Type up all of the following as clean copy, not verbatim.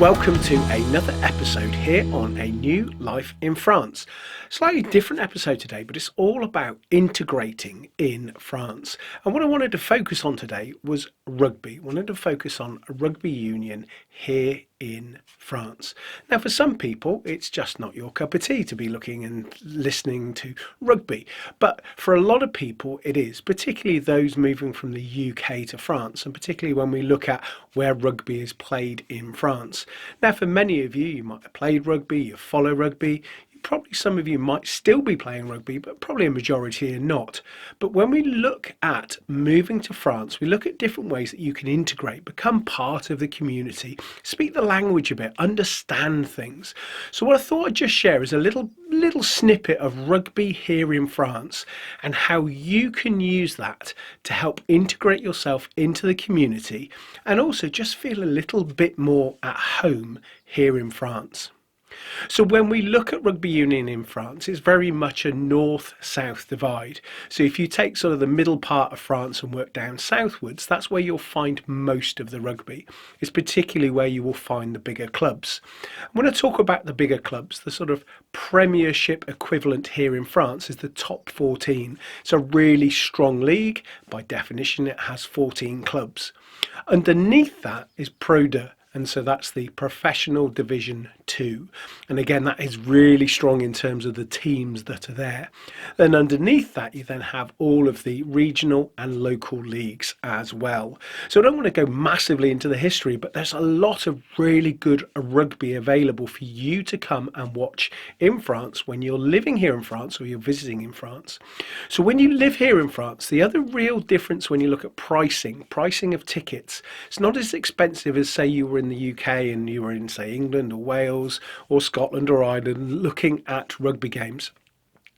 welcome to another episode here on A New Life in France. Slightly different episode today, but it's all about integrating in France. And what I wanted to focus on today was rugby. I wanted to focus on a rugby union here in France. Now, for some people, it's just not your cup of tea to be looking and listening to rugby. But for a lot of people, it is, particularly those moving from the UK to France, and particularly when we look at where rugby is played in France. Now, for many of you, you might have played rugby, you follow rugby, probably some of you might still be playing rugby, but probably a majority are not. But when we look at moving to France, we look at different ways that you can integrate, become part of the community, speak the language a bit, understand things. So what I thought I'd just share is a little snippet of rugby here in France and how you can use that to help integrate yourself into the community and also just feel a little bit more at home here in France. So when we look at rugby union in France, it's very much a north-south divide. So if you take sort of the middle part of France and work down southwards, that's where you'll find most of the rugby. It's particularly where you will find the bigger clubs. When I talk about the bigger clubs, the sort of premiership equivalent here in France is the top 14. It's a really strong league. By definition, it has 14 clubs. Underneath that is Pro 2. And so that's the professional division 2. And again, that is really strong in terms of the teams that are there. Then underneath that, you then have all of the regional and local leagues as well. So I don't want to go massively into the history, but there's a lot of really good rugby available for you to come and watch in France when you're living here in France or you're visiting in France. So when you live here in France, the other real difference when you look at pricing of tickets, it's not as expensive as say you were in the UK and you were in, say, England or Wales or Scotland or Ireland looking at rugby games.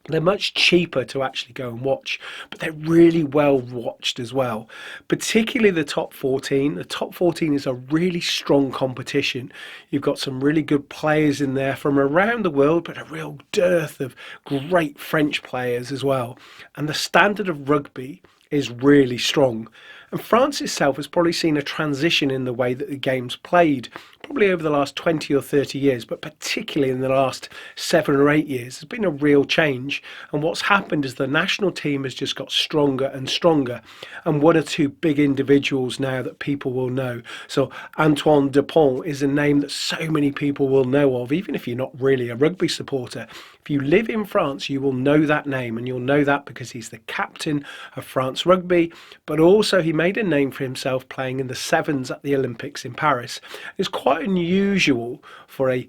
They're much cheaper to actually go and watch, but they're really well watched as well, particularly the top 14. The top 14 is a really strong competition. You've got some really good players in there from around the world, but a real dearth of great French players as well. And the standard of rugby is really strong. And France itself has probably seen a transition in the way that the game's played, probably over the last 20 or 30 years, but particularly in the last 7 or 8 years. There's been a real change. And what's happened is the national team has just got stronger and stronger. And one or two big individuals now that people will know. So Antoine Dupont is a name that so many people will know of, even if you're not really a rugby supporter. If you live in France, you will know that name, and you'll know that because he's the captain of France Rugby, but also he made a name for himself playing in the sevens at the Olympics in Paris. It's quite unusual for a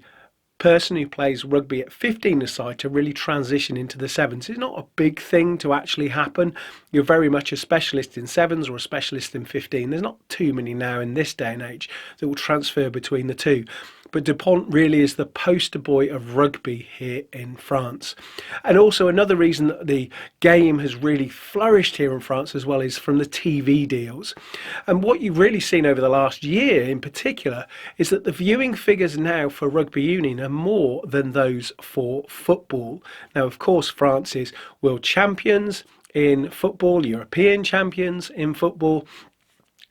person who plays rugby at 15-a-side to really transition into the sevens. It's not a big thing to actually happen. You're very much a specialist in sevens or a specialist in 15. There's not too many now in this day and age that will transfer between the two. But Dupont really is the poster boy of rugby here in France. And also another reason that the game has really flourished here in France as well is from the TV deals. And what you've really seen over the last year in particular is that the viewing figures now for rugby union are more than those for football. Now, of course, France is world champions in football, European champions in football.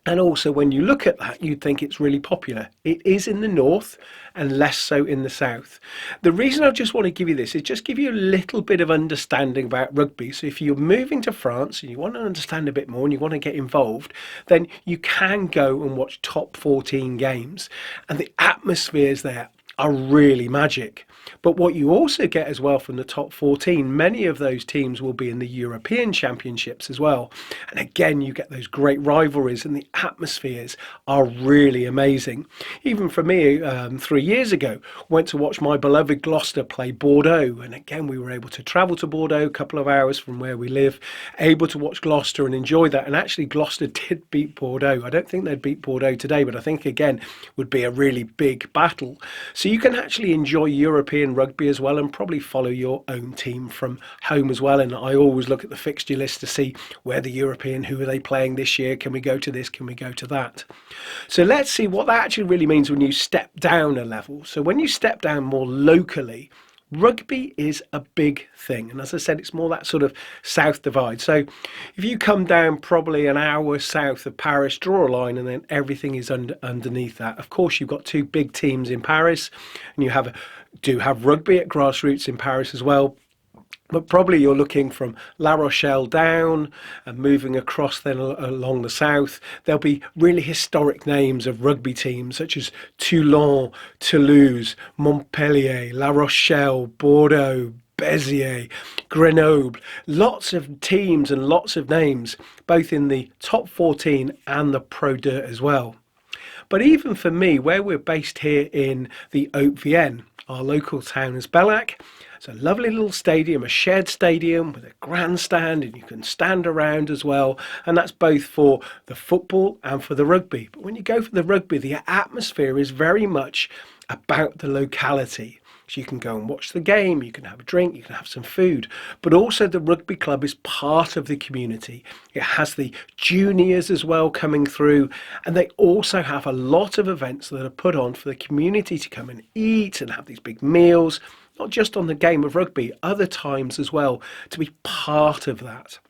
And also when you look at that, you'd think it's really popular. It is in the north and less so in the south. The reason I just want to give you this is just give you a little bit of understanding about rugby. So if you're moving to France and you want to understand a bit more and you want to get involved, then you can go and watch top 14 games. And the atmospheres there are really magic. But what you also get as well from the top 14, many of those teams will be in the European Championships as well. And again, you get those great rivalries and the atmospheres are really amazing. Even for me, 3 years ago, went to watch my beloved Gloucester play Bordeaux. And again, we were able to travel to Bordeaux a couple of hours from where we live, able to watch Gloucester and enjoy that. And actually, Gloucester did beat Bordeaux. I don't think they'd beat Bordeaux today, but I think, again, would be a really big battle. So you can actually enjoy European rugby as well and probably follow your own team from home as well. And I always look at the fixture list to see where the European, who are they playing this year? Can we go to this? Can we go to that? So let's see what that actually really means when you step down a level. So when you step down more locally, Rugby is a big thing, and as I said, it's more that sort of south divide. So if you come down probably an hour south of Paris, draw a line, and then everything is underneath that. Of course, you've got two big teams in Paris, and you do have rugby at grassroots in Paris as well. But probably you're looking from La Rochelle down and moving across then along the south. There'll be really historic names of rugby teams such as Toulon, Toulouse, Montpellier, La Rochelle, Bordeaux, Béziers, Grenoble. Lots of teams and lots of names, both in the top 14 and the Pro 2 as well. But even for me, where we're based here in the Haute-Vienne, our local town is Bellac. It's a lovely little stadium, a shared stadium with a grandstand, and you can stand around as well. And that's both for the football and for the rugby. But when you go for the rugby, the atmosphere is very much about the locality. So you can go and watch the game, you can have a drink, you can have some food. But also the rugby club is part of the community. It has the juniors as well coming through. And they also have a lot of events that are put on for the community to come and eat and have these big meals. Not just on the game of rugby, other times as well, to be part of that.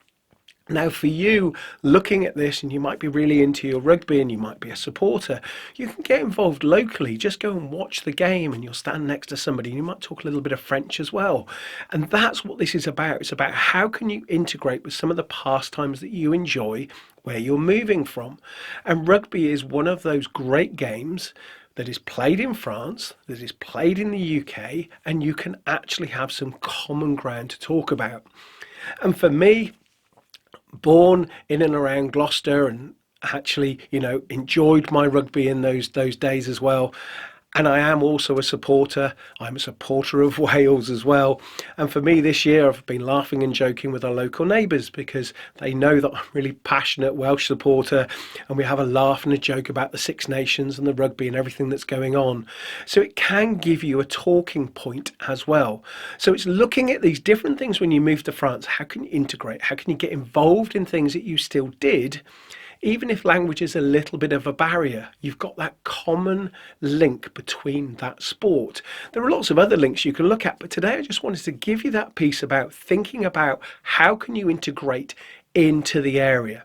Now for you, looking at this, and you might be really into your rugby and you might be a supporter, you can get involved locally. Just go and watch the game and you'll stand next to somebody and you might talk a little bit of French as well. And that's what this is about. It's about how can you integrate with some of the pastimes that you enjoy where you're moving from. And rugby is one of those great games that is played in France, that is played in the UK, and you can actually have some common ground to talk about. And for me, born in and around Gloucester and actually, enjoyed my rugby in those days as well. And I am also a supporter. I'm a supporter of Wales as well. And for me this year, I've been laughing and joking with our local neighbours because they know that I'm a really passionate Welsh supporter. And we have a laugh and a joke about the Six Nations and the rugby and everything that's going on. So it can give you a talking point as well. So it's looking at these different things when you move to France. How can you integrate? How can you get involved in things that you still did? Even if language is a little bit of a barrier, you've got that common link between that sport. There are lots of other links you can look at, but today I just wanted to give you that piece about thinking about how can you integrate into the area.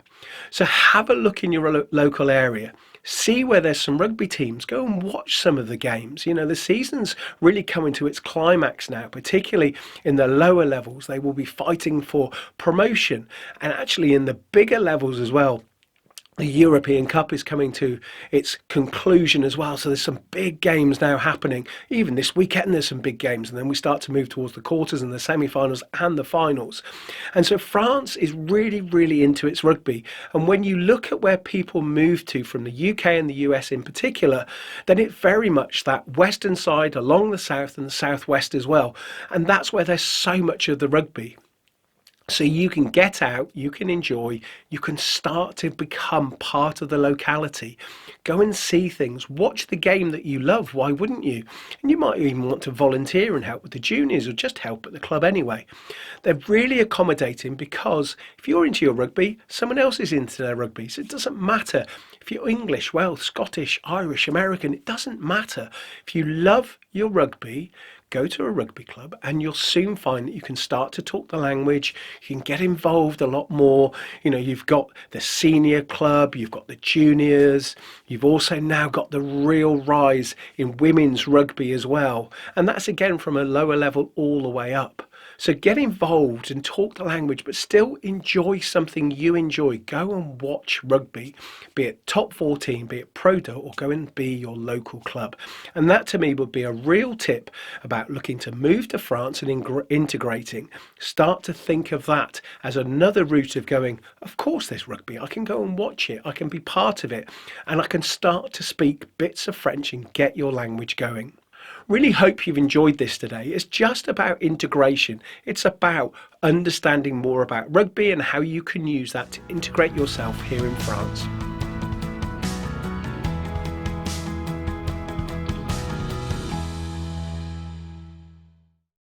So have a look in your local area. See where there's some rugby teams. Go and watch some of the games. The season's really coming to its climax now, particularly in the lower levels. They will be fighting for promotion, and actually in the bigger levels as well. The European Cup is coming to its conclusion as well. So there's some big games now happening. Even this weekend there's some big games, and then we start to move towards the quarters and the semi-finals and the finals. And so France is really, really into its rugby. And when you look at where people move to from the UK and the US in particular, then it's very much that western side along the south and the southwest as well. And that's where there's so much of the rugby. So you can get out, you can enjoy, you can start to become part of the locality. Go and see things, watch the game that you love, why wouldn't you? And you might even want to volunteer and help with the juniors or just help at the club anyway. They're really accommodating because if you're into your rugby, someone else is into their rugby. So it doesn't matter if you're English, Welsh, Scottish, Irish, American, it doesn't matter. If you love your rugby, go to a rugby club and you'll soon find that you can start to talk the language, you can get involved a lot more. You've got the senior club, you've got the juniors, you've also now got the real rise in women's rugby as well. And that's again from a lower level all the way up. So get involved and talk the language, but still enjoy something you enjoy. Go and watch rugby, be it top 14, be it Pro 2, or go and be your local club. And that to me would be a real tip about looking to move to France and integrating. Start to think of that as another route of going, of course there's rugby, I can go and watch it, I can be part of it, and I can start to speak bits of French and get your language going. Really hope you've enjoyed this today. It's just about integration. It's about understanding more about rugby and how you can use that to integrate yourself here in France.